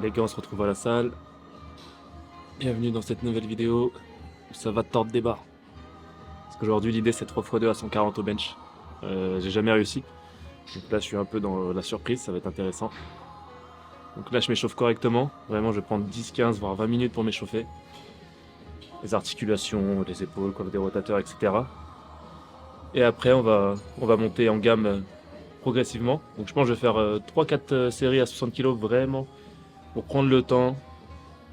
Les gars, on se retrouve à la salle. Bienvenue dans cette nouvelle vidéo où ça va tordre des barres. Parce qu'aujourd'hui, l'idée c'est 3x2 à 140 au bench. J'ai jamais réussi. Donc là, je suis un peu dans la surprise, ça va être intéressant. Donc là, je m'échauffe correctement. Vraiment, je vais prendre 10, 15, voire 20 minutes pour m'échauffer. Les articulations, les épaules, comme des rotateurs, etc. Et après, on va monter en gamme progressivement. Donc je pense que je vais faire 3-4 séries à 60 kg vraiment pour prendre le temps,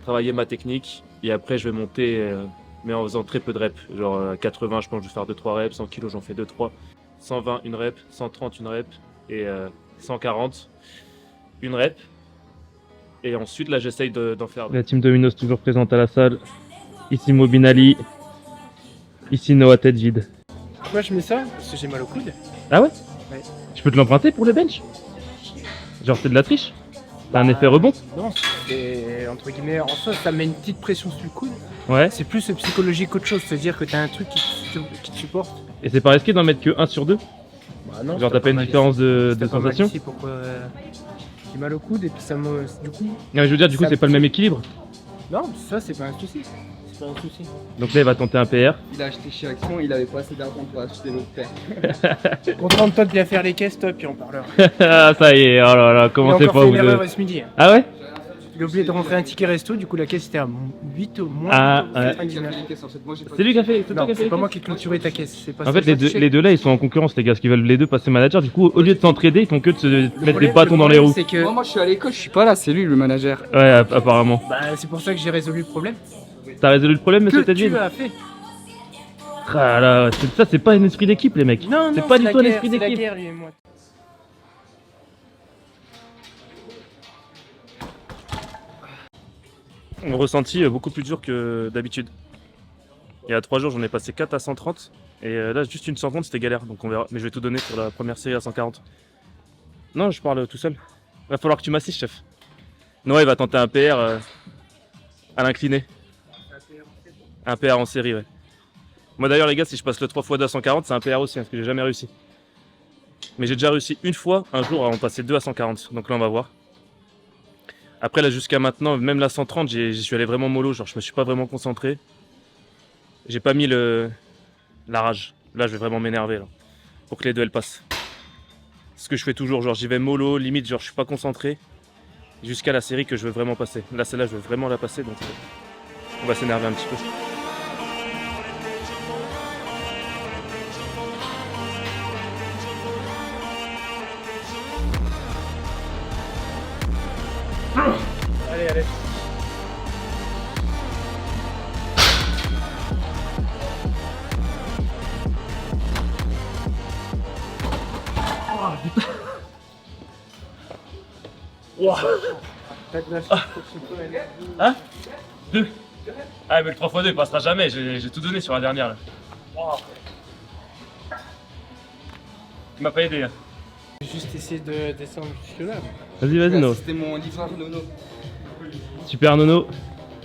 travailler ma technique. Et après, je vais monter, mais en faisant très peu de reps. Genre à 80, je pense que je vais faire 2-3 reps. 100 kg, j'en fais 2-3. 120, une rep. 130, une rep. Et 140, une rep. Et ensuite, là, j'essaye d'en faire. La team Dominos toujours présente à la salle. Ici Mobinali. Ici Noah tête vide. Moi je mets ça parce que j'ai mal au coude. Ah ouais? Ouais. Je peux te l'emprunter pour le bench? Genre c'est de la triche? T'as un effet rebond? Non, c'est entre guillemets, en soi ça met une petite pression sur le coude. Ouais. C'est plus psychologique qu'autre chose, c'est-à-dire que t'as un truc qui te supporte. Et c'est pas risqué d'en mettre que 1 sur 2? Bah non. Genre t'as pas une différence de sensation? Ici, pourquoi j'ai mal au coude et puis ça me... Du coup... Non mais je veux dire du coup Ça c'est pas le même équilibre. Non, ça c'est pas un souci. C'est pas un souci. Donc là il va tenter un PR. Il a acheté chez Action, il avait pas assez d'argent pour acheter l'autre paire. Contente-toi de bien faire les caisses, toi, puis on parlera. Ah ça y est, oh là là, Il comment a c'est encore pas fait vous une deux? erreur ce midi. Ah ouais? Il a oublié de rentrer un ticket resto, du coup la caisse était à 8 au moins. Ah, ouais. 99. C'est lui qui a fait, c'est toi Non, qui a fait c'est les pas caisses? moi qui ai clôturé ta caisse. C'est pas En ça, fait ça, les deux là ils sont en concurrence les gars, parce qu'ils veulent les deux passer manager. Du coup au lieu de s'entraider ils font que de se mettre des bâtons dans les roues. C'est que... Moi je suis à l'école, je suis pas là, c'est lui le manager. Ouais apparemment. Bah, c'est pour ça que j'ai résolu le problème. T'as résolu le problème monsieur Que tête vide? tu as fait? Ah là, ça c'est pas un esprit d'équipe les mecs. Non, C'est non, pas du la tout un guerre, esprit c'est la d'équipe. guerre, lui et moi. Mon ressenti est beaucoup plus dur que d'habitude. Il y a 3 jours, j'en ai passé 4 à 130. Et là, juste une 130, c'était galère. Donc on verra. Mais je vais tout donner pour la première série à 140. Non, je parle tout seul. Il va falloir que tu m'assistes, chef. Noah, il va tenter un PR à l'incliné. Un PR en série, ouais. Moi d'ailleurs, les gars, si je passe le 3x2 à 140, c'est un PR aussi, hein, parce que j'ai jamais réussi. Mais j'ai déjà réussi une fois, un jour, à en passer 2 à 140. Donc là, on va voir. Après, là, jusqu'à maintenant, même la 130, j'y suis allé vraiment mollo. Genre, je me suis pas vraiment concentré. J'ai pas mis la rage. Là, je vais vraiment m'énerver, là. Pour que les deux, elles passent. Ce que je fais toujours. Genre, j'y vais mollo, limite, genre, je suis pas concentré. Jusqu'à la série que je veux vraiment passer. Là, celle-là, je veux vraiment la passer. Donc, on va s'énerver un petit peu. Allez, allez. Hein 2. Ah, mais le 3x2 il passera jamais. J'ai tout donné sur la dernière, là. Tu m'as pas aidé, hein. J'ai juste essayé de descendre jusque-là. Vas-y Nono. C'était mon livreur Nono. Super Nono.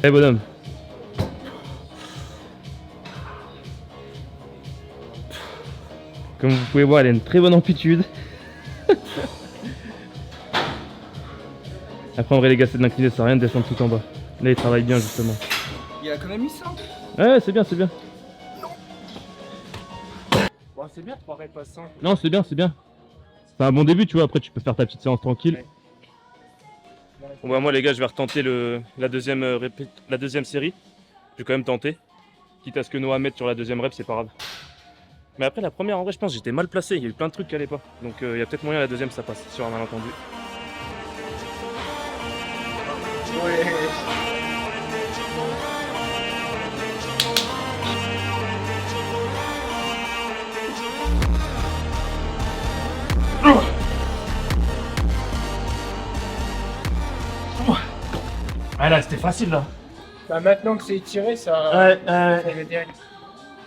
Eh bonhomme. Comme vous pouvez voir, elle a une très bonne amplitude. Après en vrai les gars c'est de l'incliner, ça sert à rien de descendre tout en bas. Là il travaille bien justement. Il a quand même mis ça. Ouais c'est bien, c'est bien. Bon, c'est bien, 3 reps à 100. Non c'est bien, c'est bien. C'est un bon début tu vois, après tu peux faire ta petite séance tranquille. Ouais. Bon bah moi les gars, je vais retenter la deuxième série. Je vais quand même tenter. Quitte à ce que Noah mette sur la deuxième rep, c'est pas grave. Mais après la première en vrai je pense que j'étais mal placé, il y a eu plein de trucs qui allaient pas. Donc il y a peut-être moyen la deuxième ça passe sur un malentendu. Ouais. Ah là c'était facile là. Bah, maintenant que c'est étiré, ça. Ouais, Ça va direct.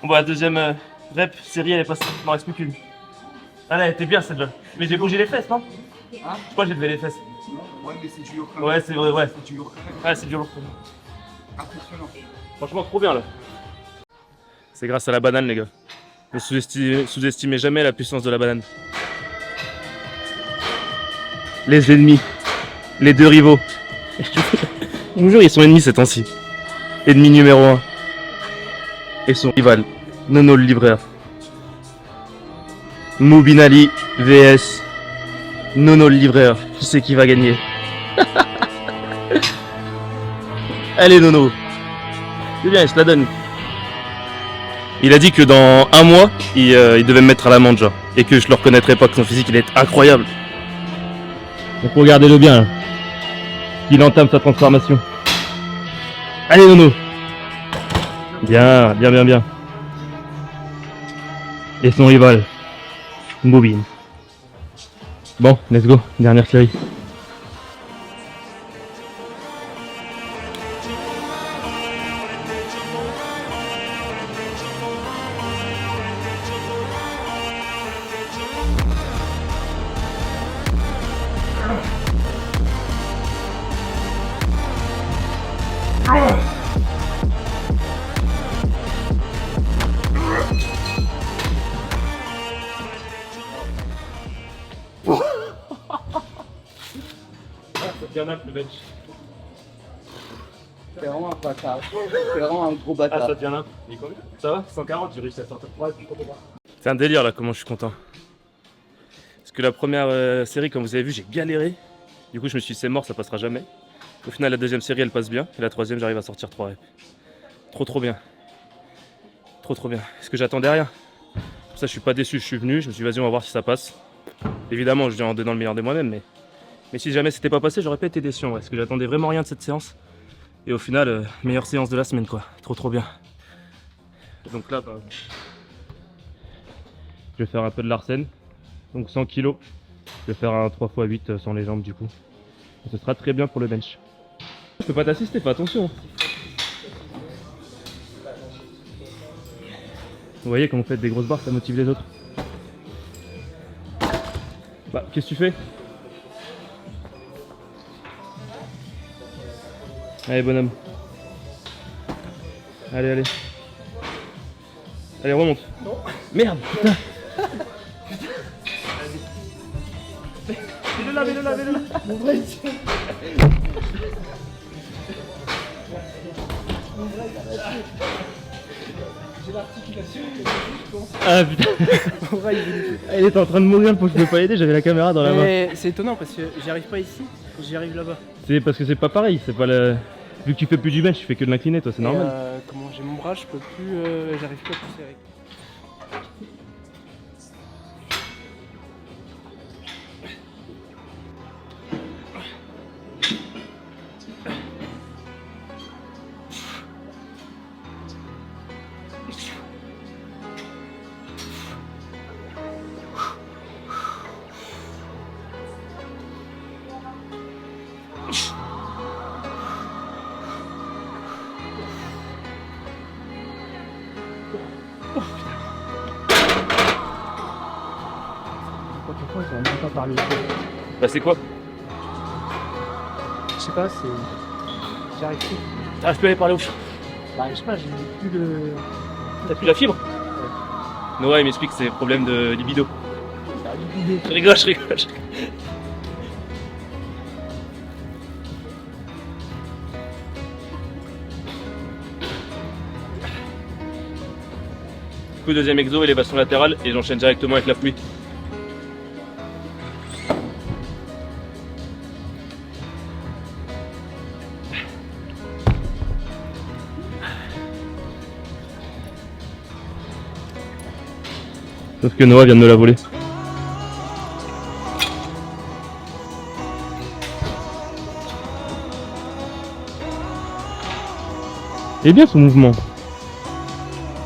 Bon bah la deuxième rep, série elle est passée, il m'en reste plus qu'une. Ah là elle était bien celle-là. Mais j'ai bougé les fesses non? Hein? Je crois que j'ai levé les fesses. Ouais, mais c'est du lourd quand même. Ouais c'est vrai, ouais. C'est du lourd quand même. Ouais c'est dur. Impressionnant. Franchement trop bien là. C'est grâce à la banane les gars. Ne sous-estimez jamais la puissance de la banane. Les ennemis, les deux rivaux, Je vous jure, ils sont ennemis ces temps-ci. Ennemi numéro 1. Et son rival, Nono le libraire. Moubinali vs Nono le libraire. Je sais qui va gagner. Allez Nono. C'est bien, il se la donne. Il a dit que dans un mois, il devait me mettre à l'amende, genre. Et que je le reconnaîtrais pas, que son physique il est incroyable. Donc regardez-le bien. Là. Il entame sa transformation. Allez Nono. Bien, bien, bien, bien. Et son rival, Moubin. Bon, let's go, dernière série. C'est vraiment un bâtard. C'est vraiment un gros bâtard. ça devient là. Ça va 140, j'ai réussi à sortir. C'est un délire là, comment je suis content. Parce que la première série, comme vous avez vu, j'ai galéré. Du coup, je me suis dit, c'est mort, ça passera jamais. Au final, la deuxième série, elle passe bien. Et la troisième, j'arrive à sortir 3 reps. Trop bien. Trop bien. Parce que j'attendais rien. Pour ça, je suis pas déçu. Je suis venu, je me suis dit, vas-y, on va voir si ça passe. Évidemment, je viens en donnant le meilleur de moi-même, mais si jamais c'était pas passé, j'aurais pas été déçu. Ouais, parce que j'attendais vraiment rien de cette séance. Et au final, meilleure séance de la semaine, quoi. Trop bien. Et donc là, bah, je vais faire un peu de Larsen. Donc 100 kg. Je vais faire un 3x8 sans les jambes, du coup. Et ce sera très bien pour le bench. Je peux pas t'assister, fais attention. Vous voyez, quand vous faites des grosses barres, ça motive les autres. Bah, qu'est-ce que tu fais? Allez, bonhomme. Allez. Allez, remonte. Non. Merde, putain. Mets-le là. Mon vrai ici. J'ai l'articulation. Ah putain. Mon vrai, il était en train de mourir, pour que je ne peux pas aider, j'avais la caméra dans la main. C'est étonnant parce que j'y arrive pas ici, j'y arrive là-bas. C'est parce que c'est pas pareil, c'est pas le... Vu que tu fais plus du bench, tu fais que de l'incliné, toi, c'est normal. Comment j'ai mon bras, je peux plus, j'arrive plus à pousser avec. Bah c'est quoi? Je sais pas, c'est... J'y arrive plus. Ah, je peux aller parler au... Bah je sais pas, j'ai plus de... T'as plus la fibre? Ouais. Noah il m'explique que c'est problème de libido. Je rigole. Du coup, deuxième exo, élévation latérale et j'enchaîne directement avec la pluie. Sauf que Noah vient de me la voler. Et bien son mouvement.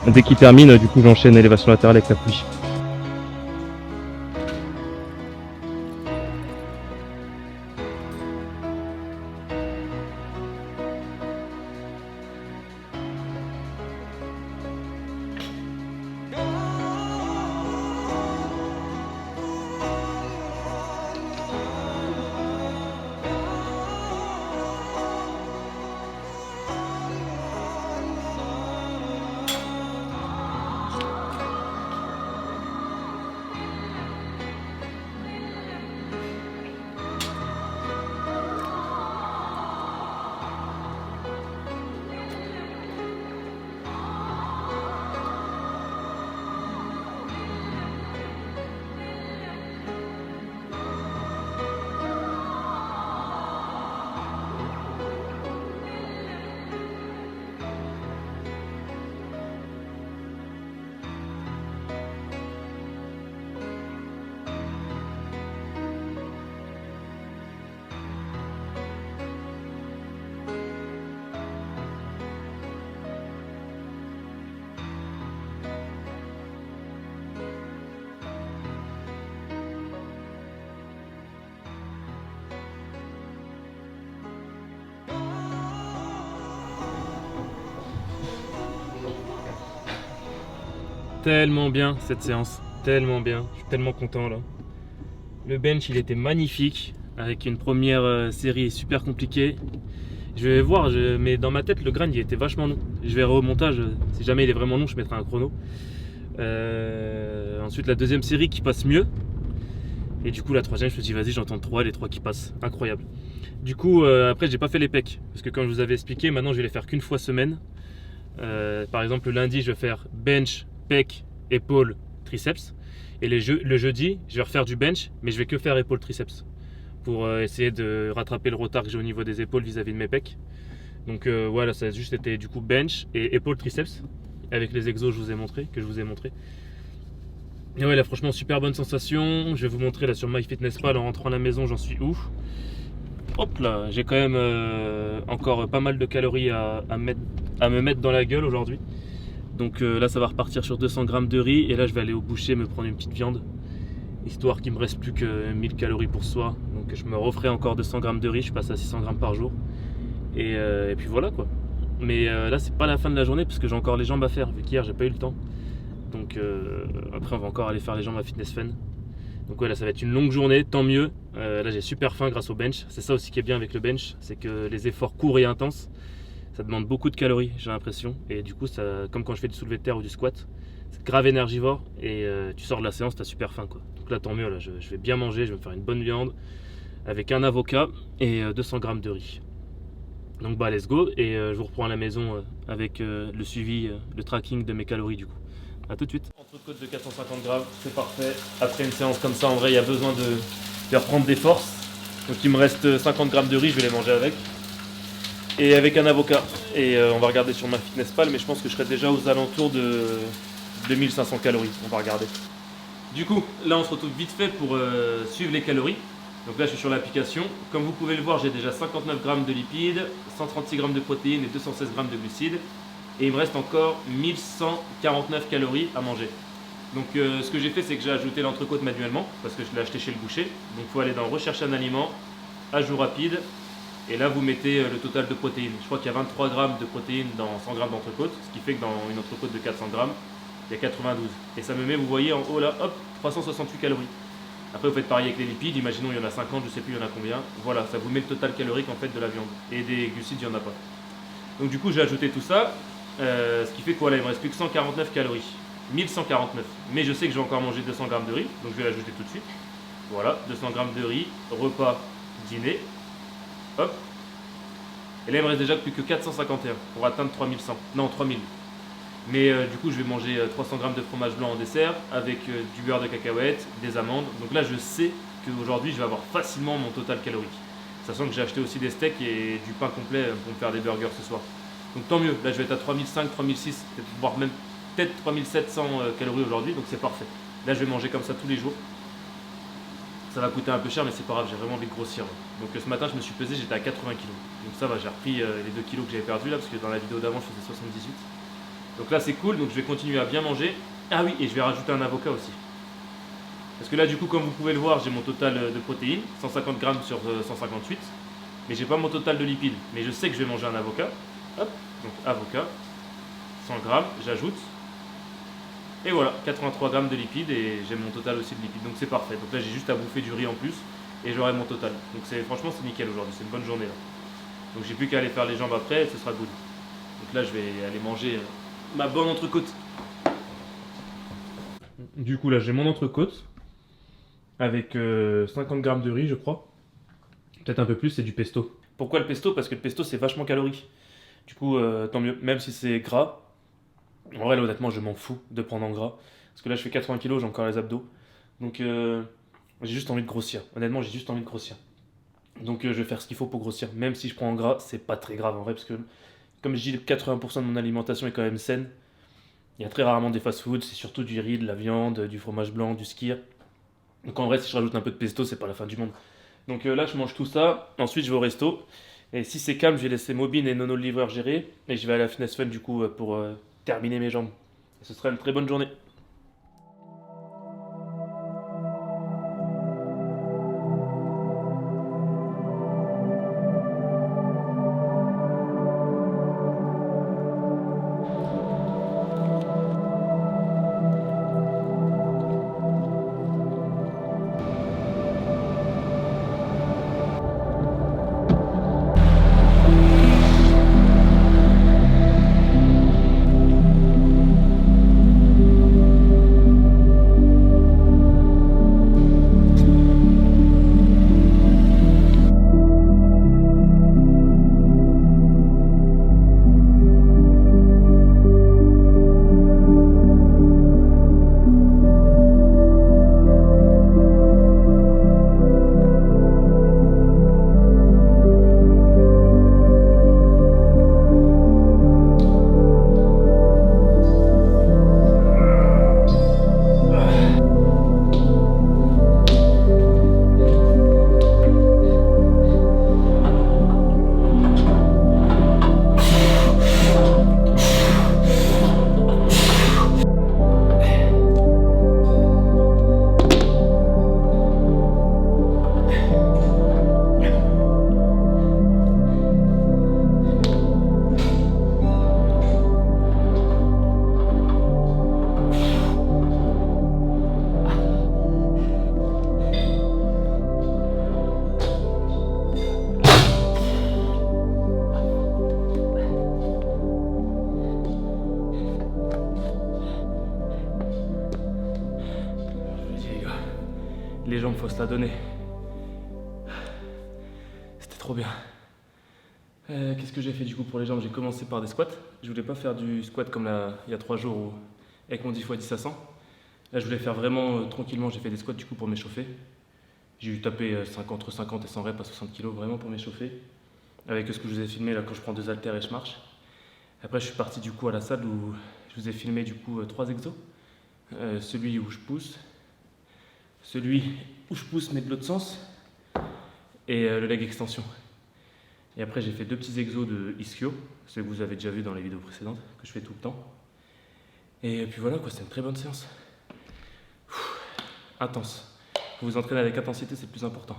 Dès qu'il termine, du coup j'enchaîne élévation latérale avec la pluie. tellement bien cette séance, tellement bien, je suis tellement content là. Le bench il était magnifique, avec une première série super compliquée. Je vais voir, mais dans ma tête le grind il était vachement long. Je verrai au montage, si jamais il est vraiment long je mettrai un chrono. Ensuite la deuxième série qui passe mieux. Et du coup la troisième je me suis dit vas-y j'entends 3, les 3 qui passent, incroyable. Du coup après j'ai pas fait les pecs, parce que comme je vous avais expliqué, maintenant je vais les faire qu'une fois semaine. Par exemple le lundi je vais faire bench, pec, épaule, triceps. Et le jeudi je vais refaire du bench, mais je vais que faire épaule, triceps. Pour essayer de rattraper le retard que j'ai au niveau des épaules vis-à-vis de mes pecs. Donc voilà, ça a juste été du coup bench et épaule, triceps. Avec les exos que je vous ai montré. Et ouais là franchement super bonne sensation. Je vais vous montrer là sur MyFitnessPal en rentrant à la maison, j'en suis ouf. Hop là, j'ai quand même encore pas mal de calories à me mettre dans la gueule aujourd'hui. Donc là ça va repartir sur 200 grammes de riz. Et là je vais aller au boucher me prendre une petite viande, histoire qu'il me reste plus que 1000 calories pour ce soir. Donc je me referai encore 200 grammes de riz, je passe à 600 grammes par jour. Et puis voilà quoi. Mais là c'est pas la fin de la journée parce que j'ai encore les jambes à faire, vu qu'hier j'ai pas eu le temps. Donc après on va encore aller faire les jambes à Fitness Fun. Donc ouais là ça va être une longue journée, tant mieux. Là j'ai super faim grâce au bench. C'est ça aussi qui est bien avec le bench, c'est que les efforts courts et intenses, ça demande beaucoup de calories j'ai l'impression. Et du coup ça, comme quand je fais du soulevé de terre ou du squat, c'est grave énergivore. Et tu sors de la séance, t'as super faim quoi. Donc là tant mieux, là je vais bien manger, je vais me faire une bonne viande avec un avocat et 200 grammes de riz. Donc bah let's go, et je vous reprends à la maison avec le suivi, le tracking de mes calories du coup. A tout de suite. Entrecôte de 450 grammes, c'est parfait. Après une séance comme ça, en vrai, il y a besoin de reprendre des forces. Donc il me reste 50 grammes de riz, je vais les manger avec. Et avec un avocat. Et on va regarder sur MyFitnessPal, mais je pense que je serai déjà aux alentours de 2500 calories. On va regarder. Du coup, là on se retrouve vite fait pour suivre les calories. Donc là je suis sur l'application. Comme vous pouvez le voir, j'ai déjà 59 grammes de lipides, 136 grammes de protéines et 216 grammes de glucides. Et il me reste encore 1149 calories à manger. Donc ce que j'ai fait, c'est que j'ai ajouté l'entrecôte manuellement, parce que je l'ai acheté chez le boucher. Donc il faut aller dans recherche un aliment, ajout rapide, et là vous mettez le total de protéines. Je crois qu'il y a 23 grammes de protéines dans 100 grammes d'entrecôte, ce qui fait que dans une entrecôte de 400 grammes, il y a 92. Et ça me met, vous voyez en haut là, hop, 368 calories. Après vous faites pareil avec les lipides, imaginons il y en a 50, je sais plus il y en a combien. Voilà, ça vous met le total calorique en fait de la viande. Et des glucides, il n'y en a pas. Donc du coup j'ai ajouté tout ça. Ce qui fait que voilà, il me reste plus que 149 calories, 1149. Mais je sais que je vais encore manger 200 grammes de riz, donc je vais l'ajouter tout de suite. Voilà, 200 grammes de riz, repas, dîner. Hop. Et là il me reste déjà plus que 451 pour atteindre 3100. Non, 3000. Mais du coup je vais manger 300 grammes de fromage blanc en dessert avec du beurre de cacahuète, des amandes. Donc là je sais qu'aujourd'hui je vais avoir facilement mon total calorique. Sachant que j'ai acheté aussi des steaks et du pain complet pour me faire des burgers ce soir. Donc tant mieux, là je vais être à 3500, 3600, voire même peut-être 3700 calories aujourd'hui, donc c'est parfait. Là je vais manger comme ça tous les jours. Ça va coûter un peu cher mais c'est pas grave, j'ai vraiment envie de grossir. Donc ce matin je me suis pesé, j'étais à 80 kg. Donc ça va, j'ai repris les 2 kg que j'avais perdu là, parce que dans la vidéo d'avant je faisais 78. Donc là c'est cool, donc je vais continuer à bien manger. Ah oui, et je vais rajouter un avocat aussi. Parce que là du coup comme vous pouvez le voir, j'ai mon total de protéines, 150 grammes sur 158. Mais j'ai pas mon total de lipides, mais je sais que je vais manger un avocat. Hop, donc avocat, 100 grammes, j'ajoute. Et voilà, 83 grammes de lipides et j'ai mon total aussi de lipides. Donc c'est parfait. Donc là j'ai juste à bouffer du riz en plus et j'aurai mon total. Donc franchement c'est nickel aujourd'hui, c'est une bonne journée là. Donc j'ai plus qu'à aller faire les jambes après et ce sera good. Donc là je vais aller manger ma bonne entrecôte. Du coup là j'ai mon entrecôte avec 50 grammes de riz je crois. Peut-être un peu plus, c'est du pesto. Pourquoi le pesto? Parce que le pesto c'est vachement calorique. Du coup, tant mieux, même si c'est gras. En vrai, là, honnêtement, je m'en fous de prendre en gras. Parce que là, je fais 80 kg, j'ai encore les abdos. Donc, j'ai juste envie de grossir. Honnêtement, j'ai juste envie de grossir. Donc, je vais faire ce qu'il faut pour grossir. Même si je prends en gras, c'est pas très grave en vrai. Parce que, comme je dis, 80% de mon alimentation est quand même saine. Il y a très rarement des fast-foods. C'est surtout du riz, de la viande, du fromage blanc, du skyr. Donc, en vrai, si je rajoute un peu de pesto, c'est pas la fin du monde. Donc, là, je mange tout ça. Ensuite, je vais au resto. Et si c'est calme, je vais laisser Mobine et Nono le livreur gérer. Et je vais à la Fitness Fun du coup pour terminer mes jambes. Et ce sera une très bonne journée. jambes, faut se la donner. C'était trop bien. Qu'est-ce que j'ai fait du coup pour les jambes? J'ai commencé par des squats. Je voulais pas faire du squat comme il y a 3 jours avec mon 10x10 à 100. Là, je voulais faire vraiment tranquillement. J'ai fait des squats du coup pour m'échauffer. J'ai eu taper entre 50 et 100 reps à 60 kg vraiment pour m'échauffer. Avec ce que je vous ai filmé là quand je prends 2 haltères et je marche. Après, je suis parti du coup à la salle où je vous ai filmé du coup 3 exos. Celui où je pousse, celui où je pousse mais de l'autre sens, et le leg extension. Et après, j'ai fait 2 petits exos de ischio, ceux que vous avez déjà vu dans les vidéos précédentes, que je fais tout le temps. Et puis voilà quoi, c'est une très bonne séance. Intense. Vous vous entraînez avec intensité, c'est le plus important.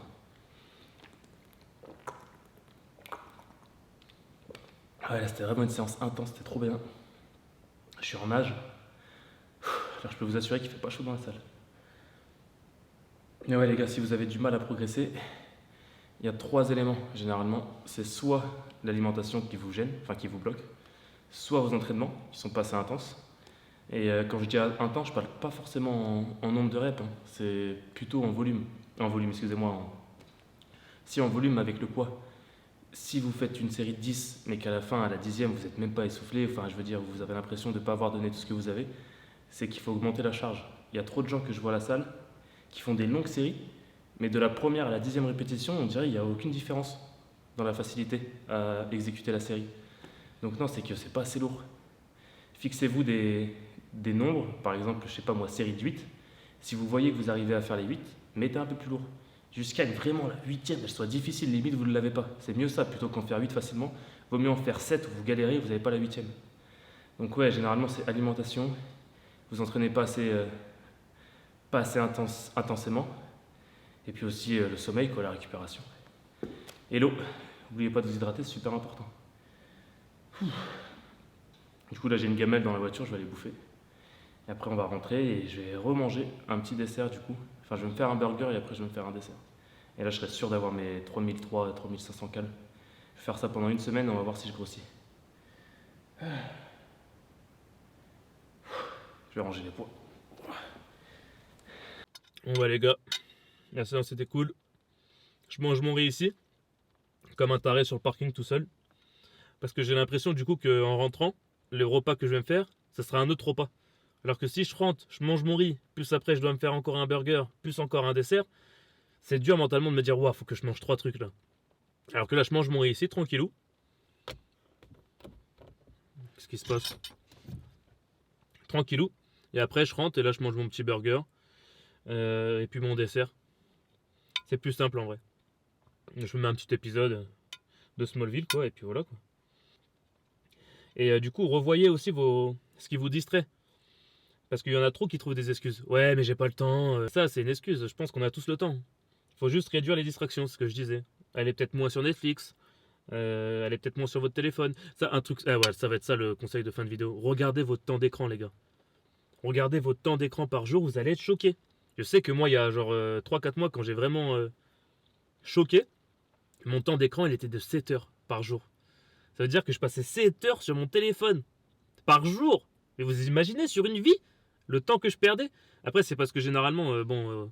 Ouais, là c'était vraiment une séance intense, c'était trop bien. Je suis en nage. Alors je peux vous assurer qu'il fait pas chaud dans la salle. Mais ouais les gars, si vous avez du mal à progresser, il y a 3 éléments généralement. C'est soit l'alimentation qui vous gêne, enfin qui vous bloque, soit vos entraînements qui sont pas assez intenses. Et quand je dis intense, je parle pas forcément en nombre de reps, hein. C'est plutôt en volume. En volume, excusez-moi. Si en volume avec le poids. Si vous faites une série de 10, mais qu'à la fin, à la 10e, vous n'êtes même pas essoufflé, enfin je veux dire, vous avez l'impression de ne pas avoir donné tout ce que vous avez, c'est qu'il faut augmenter la charge. Il y a trop de gens que je vois à la salle qui font des longues séries, mais de la première à la 10e répétition, on dirait qu'il n'y a aucune différence dans la facilité à exécuter la série. Donc non, c'est que c'est pas assez lourd. Fixez-vous des nombres, par exemple, je sais pas moi, série de 8. Si vous voyez que vous arrivez à faire les 8, mettez un peu plus lourd. Jusqu'à que vraiment la 8e, elle soit difficile, limite vous ne l'avez pas. C'est mieux ça, plutôt qu'en faire 8 facilement. Vaut mieux en faire 7 où vous galérez, vous n'avez pas la 8e. Donc ouais, généralement c'est alimentation. Vous entraînez pas assez intensément. Et puis aussi le sommeil, quoi, la récupération. Et l'eau. N'oubliez pas de vous hydrater, c'est super important. Du coup là j'ai une gamelle dans la voiture, je vais aller bouffer. Et après on va rentrer et je vais remanger un petit dessert du coup. Enfin je vais me faire un burger et après je vais me faire un dessert. Et là je serai sûr d'avoir mes 3300-3500 calories. Je vais faire ça pendant une semaine et on va voir si je grossis. Je vais ranger les poids. Bon bah les gars, la séance était cool. Je mange mon riz ici, comme un taré sur le parking tout seul. Parce que j'ai l'impression du coup qu'en rentrant, le repas que je vais me faire, ça sera un autre repas. Alors que si je rentre, je mange mon riz, plus après je dois me faire encore un burger, plus encore un dessert, c'est dur mentalement de me dire, waouh, faut que je mange 3 trucs là. Alors que là, je mange mon riz ici, tranquillou. Qu'est-ce qui se passe? Tranquillou. Et après, je rentre et là, je mange mon petit burger. Et puis mon dessert. C'est plus simple en vrai. Je me mets un petit épisode de Smallville, quoi, et puis voilà, quoi. Et du coup, revoyez aussi ce qui vous distrait. Parce qu'il y en a trop qui trouvent des excuses. Ouais, mais j'ai pas le temps. Ça, c'est une excuse. Je pense qu'on a tous le temps. Il faut juste réduire les distractions, c'est ce que je disais. Allez peut-être moins sur Netflix. Allez peut-être moins sur votre téléphone. Ça, un truc. Ah ouais, ça va être ça le conseil de fin de vidéo. Regardez votre temps d'écran, les gars. Regardez votre temps d'écran par jour, vous allez être choqués. Je sais que moi, il y a genre 3-4 mois, quand j'ai vraiment choqué, mon temps d'écran, il était de 7 heures par jour. Ça veut dire que je passais 7 heures sur mon téléphone par jour. Mais vous imaginez, sur une vie, le temps que je perdais. Après, c'est parce que généralement, non,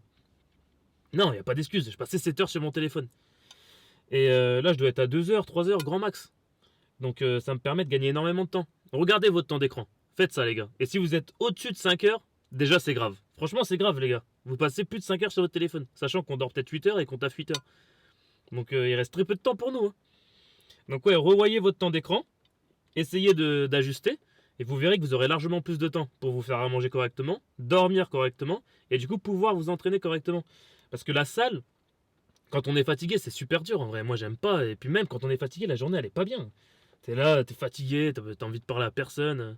il n'y a pas d'excuse. Je passais 7 heures sur mon téléphone. Et là, je dois être à 2 heures, 3 heures, grand max. Donc, ça me permet de gagner énormément de temps. Regardez votre temps d'écran. Faites ça, les gars. Et si vous êtes au-dessus de 5 heures, déjà, c'est grave. Franchement, c'est grave, les gars. Vous passez plus de 5 heures sur votre téléphone. Sachant qu'on dort peut-être 8 heures et qu'on taffe 8 heures. Donc, il reste très peu de temps pour nous, hein. Donc, ouais, revoyez votre temps d'écran. Essayez d'ajuster. Et vous verrez que vous aurez largement plus de temps pour vous faire à manger correctement, dormir correctement, et du coup pouvoir vous entraîner correctement. Parce que la salle, quand on est fatigué, c'est super dur en vrai. Moi, j'aime pas. Et puis même quand on est fatigué, la journée, elle est pas bien. T'es là, t'es fatigué, t'as envie de parler à personne.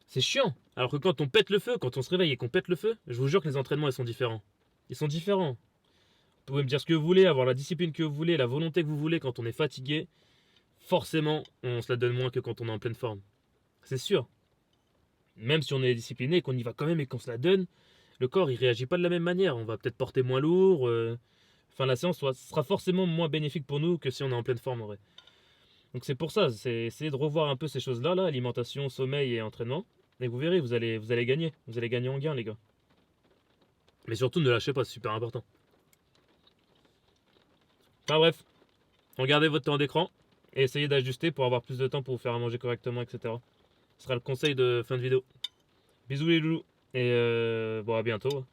C'est chiant. Alors que quand on pète le feu, quand on se réveille et qu'on pète le feu, je vous jure que les entraînements, ils sont différents. Ils sont différents. Vous pouvez me dire ce que vous voulez, avoir la discipline que vous voulez, la volonté que vous voulez. Quand on est fatigué, forcément, on se la donne moins que quand on est en pleine forme. C'est sûr. Même si on est discipliné et qu'on y va quand même et qu'on se la donne, le corps, il réagit pas de la même manière. On va peut-être porter moins lourd. Enfin, la séance sera forcément moins bénéfique pour nous que si on est en pleine forme en vrai. Donc c'est pour ça, c'est essayer de revoir un peu ces choses-là, là, alimentation, sommeil et entraînement. Et vous verrez, vous allez gagner. Vous allez gagner en gain, les gars. Mais surtout, ne lâchez pas, c'est super important. Enfin bref, regardez votre temps d'écran et essayez d'ajuster pour avoir plus de temps pour vous faire à manger correctement, etc. Ce sera le conseil de fin de vidéo. Bisous les loulous et bon à bientôt.